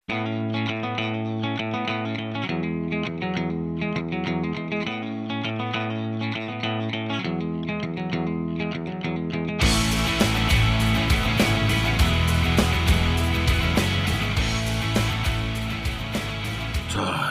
자,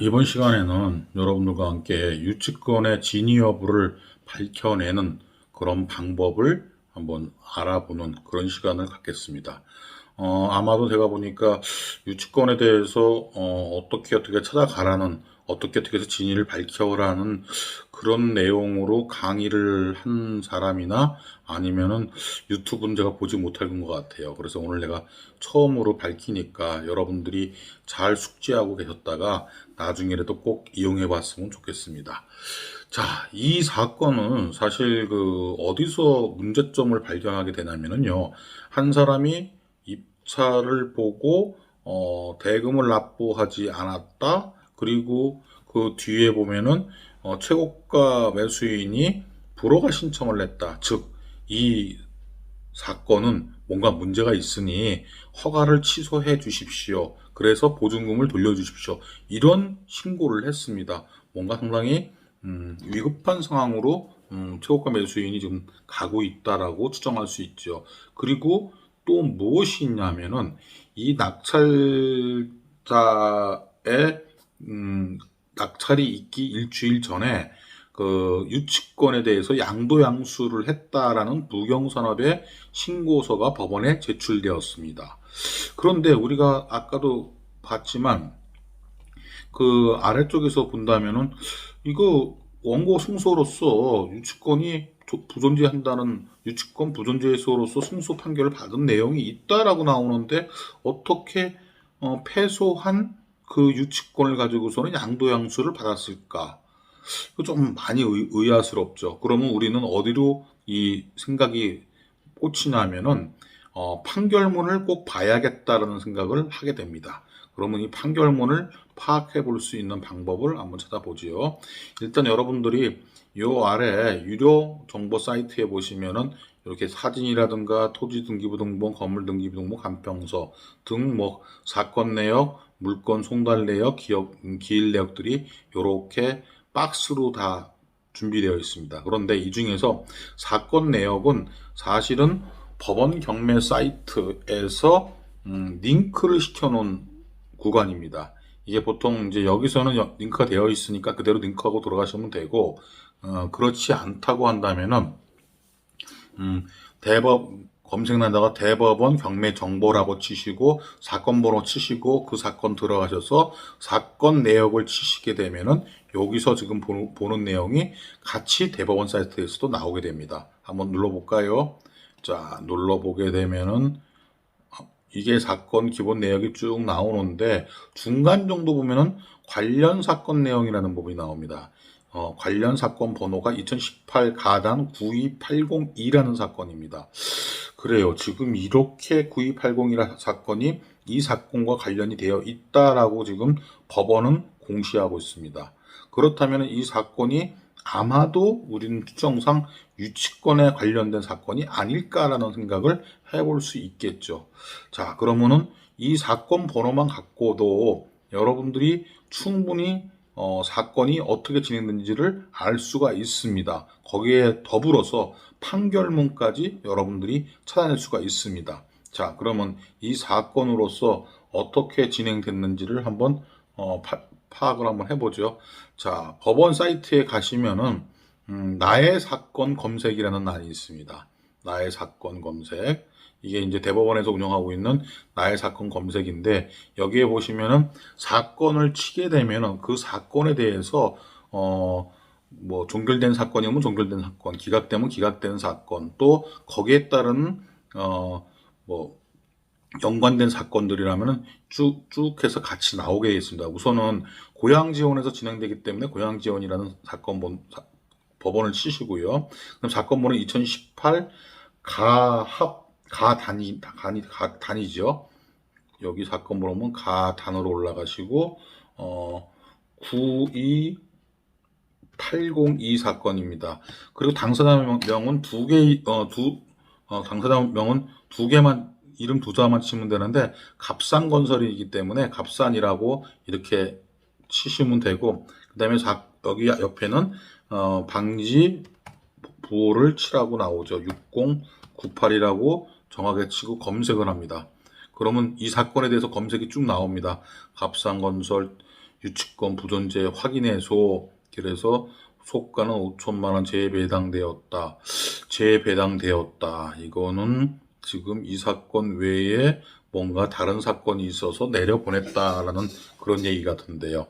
이번 시간에는 여러분들과 함께 유치권의 진위 여부를 밝혀내는 그런 방법을 한번 알아보는 그런 시간을 갖겠습니다. 아마도 제가 보니까 유치권에 대해서 어떻게 찾아가라는, 어떻게 해서 진위를 밝혀라는 그런 내용으로 강의를 한 사람이나 아니면은 유튜브는 제가 보지 못한 것 같아요. 그래서 오늘 내가 처음으로 밝히니까 여러분들이 잘 숙지하고 계셨다가 나중에라도 꼭 이용해 봤으면 좋겠습니다. 자, 이 사건은 사실 어디서 문제점을 발견하게 되냐면은요. 한 사람이 입찰을 보고 대금을 납부하지 않았다. 그리고 그 뒤에 보면은 최고가 매수인이 불허가 신청을 냈다. 즉, 이 사건은 뭔가 문제가 있으니 허가를 취소해 주십시오. 그래서 보증금을 돌려주십시오. 이런 신고를 했습니다. 뭔가 상당히 위급한 상황으로 최고가 매수인이 지금 가고 있다라고 추정할 수 있죠. 그리고 또 무엇이 있냐면은 이 낙찰자의 낙찰이 있기 일주일 전에 그 유치권에 대해서 양도양수를 했다라는 부경산업의 신고서가 법원에 제출되었습니다. 그런데 우리가 아까도 봤지만 그 아래쪽에서 본다면은 이거 원고 승소로서 유치권이 부존재한다는 유치권 부존재소로서 승소 판결을 받은 내용이 있다라고 나오는데 어떻게 패소한 그 유치권을 가지고서는 양도양수를 받았을까? 좀 많이 의아스럽죠. 그러면 우리는 어디로 이 생각이 꽂히냐면은 판결문을 꼭 봐야겠다라는 생각을 하게 됩니다. 그러면 이 판결문을 파악해 볼 수 있는 방법을 한번 찾아보지요. 일단 여러분들이 요 아래 유료 정보 사이트에 보시면은 이렇게 사진이라든가 토지 등기부등본, 건물 등기부등본, 간평서 등 뭐 사건 내역, 물건 송달 내역, 기일 내역들이 이렇게 박스로 다 준비되어 있습니다. 그런데 이 중에서 사건 내역은 사실은 법원 경매 사이트에서 링크를 시켜놓은 구간입니다. 이게 보통 이제 여기서는 링크가 되어 있으니까 그대로 링크하고 돌아가시면 되고, 그렇지 않다고 한다면은 검색란에다가 대법원 경매 정보라고 치시고 사건 번호 치시고 그 사건 들어가셔서 사건 내역을 치시게 되면은 여기서 지금 보는 내용이 같이 대법원 사이트에서도 나오게 됩니다. 한번 눌러볼까요? 자, 눌러보게 되면은 이게 사건 기본 내역이 쭉 나오는데 중간 정도 보면은 관련 사건 내용이라는 부분이 나옵니다. 관련 사건 번호가 2018 가단 92802라는 사건입니다. 그래요. 지금 이렇게 9280이라는 사건이 이 사건과 관련이 되어 있다라고 지금 법원은 공시하고 있습니다. 그렇다면 이 사건이 아마도 우리는 추정상 유치권에 관련된 사건이 아닐까라는 생각을 해볼 수 있겠죠. 자, 그러면은 이 사건 번호만 갖고도 여러분들이 충분히 사건이 어떻게 진행된지를 알 수가 있습니다. 거기에 더불어서 판결문까지 여러분들이 찾아낼 수가 있습니다. 자, 그러면 이 사건으로서 어떻게 진행됐는지를 한번 파악을 한번 해보죠. 자, 법원 사이트에 가시면은 나의 사건 검색이라는欄이 있습니다. 나의 사건 검색. 이게 이제 대법원에서 운영하고 있는 나의 사건 검색인데 여기에 보시면은 사건을 치게 되면은 그 사건에 대해서 뭐 종결된 사건이면 종결된 사건, 기각되면 기각된 사건, 또 거기에 따른 뭐 연관된 사건들이라면은 쭉 해서 같이 나오게 있습니다. 우선은 고양지원에서 진행되기 때문에 고양지원이라는 법원을 치시고요. 그럼 사건 번호 2018 가단이죠. 여기 사건 번호는 가단으로 올라가시고 92802 사건입니다. 그리고 당사자 명은 당사자 명은 두 개만 이름 두 자만 치면 되는데 갑산건설이기 때문에 갑산이라고 이렇게 치시면 되고, 그 다음에 여기 옆에는 방지 부호를 치라고 나오죠. 6098이라고 정확하게 치고 검색을 합니다. 그러면 이 사건에 대해서 검색이 쭉 나옵니다. 갑산건설 유치권 부존재 확인해소, 그래서 소가는 5천만 원 재배당되었다. 재배당되었다. 이거는 지금 이 사건 외에 뭔가 다른 사건이 있어서 내려보냈다라는 그런 얘기 같은데요.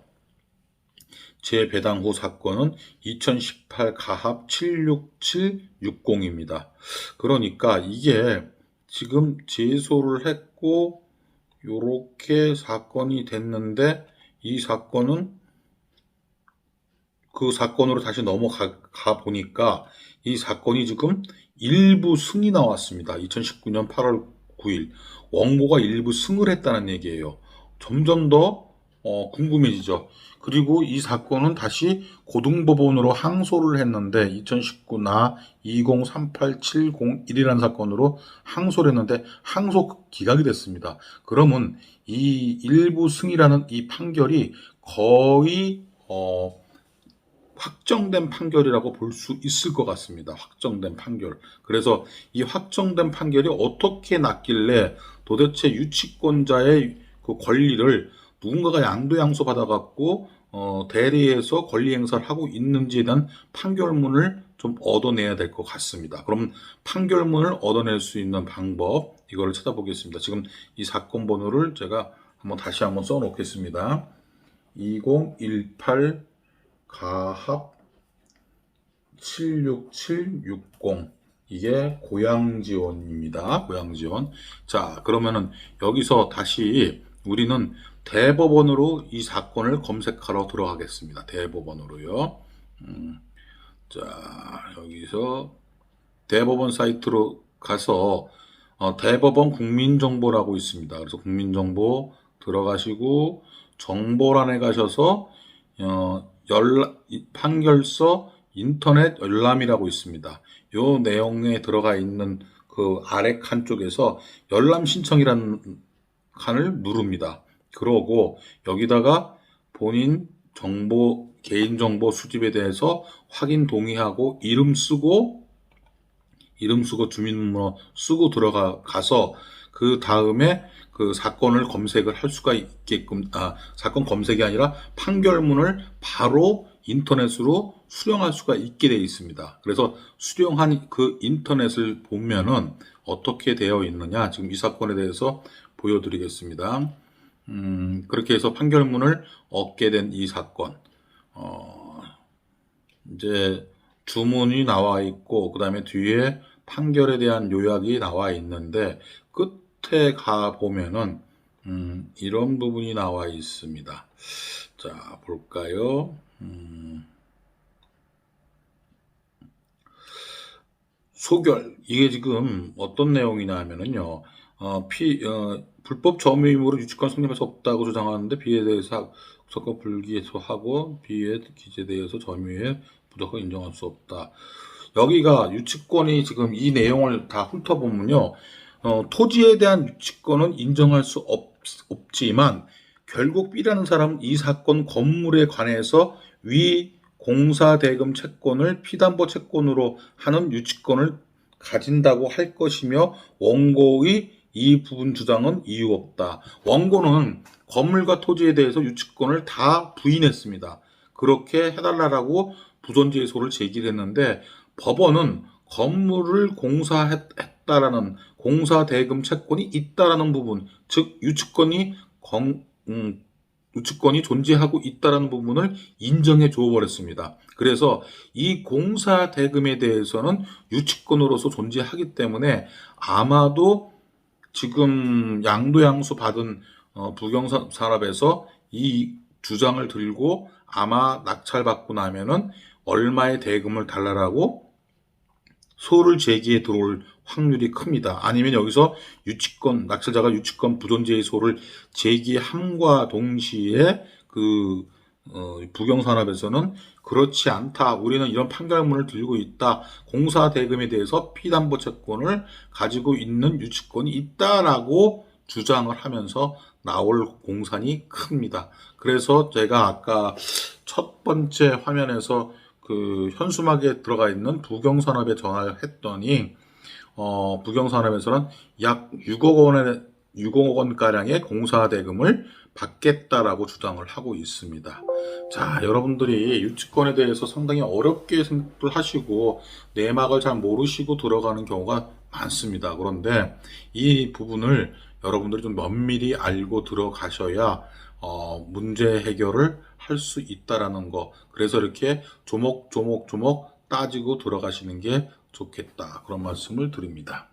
재배당 후 사건은 2018 가합 76760입니다. 그러니까 이게 지금 제소를 했고 요렇게 사건이 됐는데, 이 사건은 그 사건으로 다시 넘어가 보니까 이 사건이 지금 일부 승이 나왔습니다. 2019년 8월 9일 원고가 일부 승을 했다는 얘기예요. 점점 더 궁금해지죠. 그리고 이 사건은 다시 고등법원으로 항소를 했는데 2019 나 2038701이라는 사건으로 항소를 했는데 항소 기각이 됐습니다. 그러면 이 일부 승이라는 이 판결이 거의 확정된 판결이라고 볼 수 있을 것 같습니다. 확정된 판결. 그래서 이 확정된 판결이 어떻게 났길래 도대체 유치권자의 그 권리를 누군가가 양도양수 받아갖고 대리해서 권리 행사를 하고 있는지에 대한 판결문을 좀 얻어내야 될 것 같습니다. 그럼 판결문을 얻어낼 수 있는 방법, 이거를 찾아보겠습니다. 지금 이 사건 번호를 제가 다시 한번 써놓겠습니다. 2018 가합 76760, 이게 고양지원입니다. 고양지원. 자, 그러면은 여기서 다시 우리는 대법원으로 이 사건을 검색하러 들어가겠습니다. 대법원으로요. 자, 여기서 대법원 사이트로 가서 대법원 국민정보라고 있습니다. 그래서 국민정보 들어가시고 정보란에 가셔서 판결서 인터넷 열람이라고 있습니다. 요 내용에 들어가 있는 그 아래 칸 쪽에서 열람 신청이라는 칸을 누릅니다. 그러고 여기다가 본인 정보, 개인정보 수집에 대해서 확인 동의하고 이름 쓰고 주민번호 쓰고 들어가서 그 다음에 그 사건을 검색을 할 수가 있게끔, 사건 검색이 아니라 판결문을 바로 인터넷으로 수령할 수가 있게 되어 있습니다. 그래서 수령한 그 인터넷을 보면은 어떻게 되어 있느냐, 지금 이 사건에 대해서 보여드리겠습니다. 그렇게 해서 판결문을 얻게 된 이 사건, 이제 주문이 나와 있고, 그 다음에 뒤에 판결에 대한 요약이 나와 있는데, 끝에 가 보면은 이런 부분이 나와 있습니다. 자, 볼까요? 소결. 이게 지금 어떤 내용이냐 하면은요, 불법 점유임으로 유치권 성립할 수 없다고 주장하는데, 비에 대해서 사건 불기소하고, 비에 기재되어서 점유에 부족하게 인정할 수 없다. 여기가 유치권이 지금 이 내용을 다 훑어보면요, 토지에 대한 유치권은 인정할 수 없지만, 결국 B라는 사람은 이 사건 건물에 관해서 위 공사대금 채권을 피담보 채권으로 하는 유치권을 가진다고 할 것이며, 원고의 이 부분 주장은 이유 없다. 원고는 건물과 토지에 대해서 유치권을 다 부인했습니다. 그렇게 해달라고 부존재소를 제기를 했는데, 법원은 건물을 공사했다라는 공사대금 채권이 있다라는 부분, 즉 유치권이 존재하고 있다라는 부분을 인정해 줘 버렸습니다. 그래서 이 공사대금에 대해서는 유치권으로서 존재하기 때문에 아마도 지금 양도양수 받은 부경산업에서 이 주장을 들고 아마 낙찰받고 나면은 얼마의 대금을 달라라고 소를 제기에 들어올 확률이 큽니다. 아니면 여기서 낙찰자가 유치권 부존재의 소를 제기함과 동시에 그 부경산업에서는 그렇지 않다. 우리는 이런 판결문을 들고 있다. 공사 대금에 대해서 피담보 채권을 가지고 있는 유치권이 있다라고 주장을 하면서 나올 공산이 큽니다. 그래서 제가 아까 첫 번째 화면에서 그 현수막에 들어가 있는 부경산업에 전화를 했더니 부경산업에서는 약 6억 원가량의 공사 대금을 받겠다라고 주장을 하고 있습니다. 자, 여러분들이 유치권에 대해서 상당히 어렵게 생각을 하시고 내막을 잘 모르시고 들어가는 경우가 많습니다. 그런데 이 부분을 여러분들이 좀 면밀히 알고 들어가셔야 문제 해결을 할 수 있다라는 거. 그래서 이렇게 조목조목 따지고 들어가시는 게 좋겠다. 그런 말씀을 드립니다.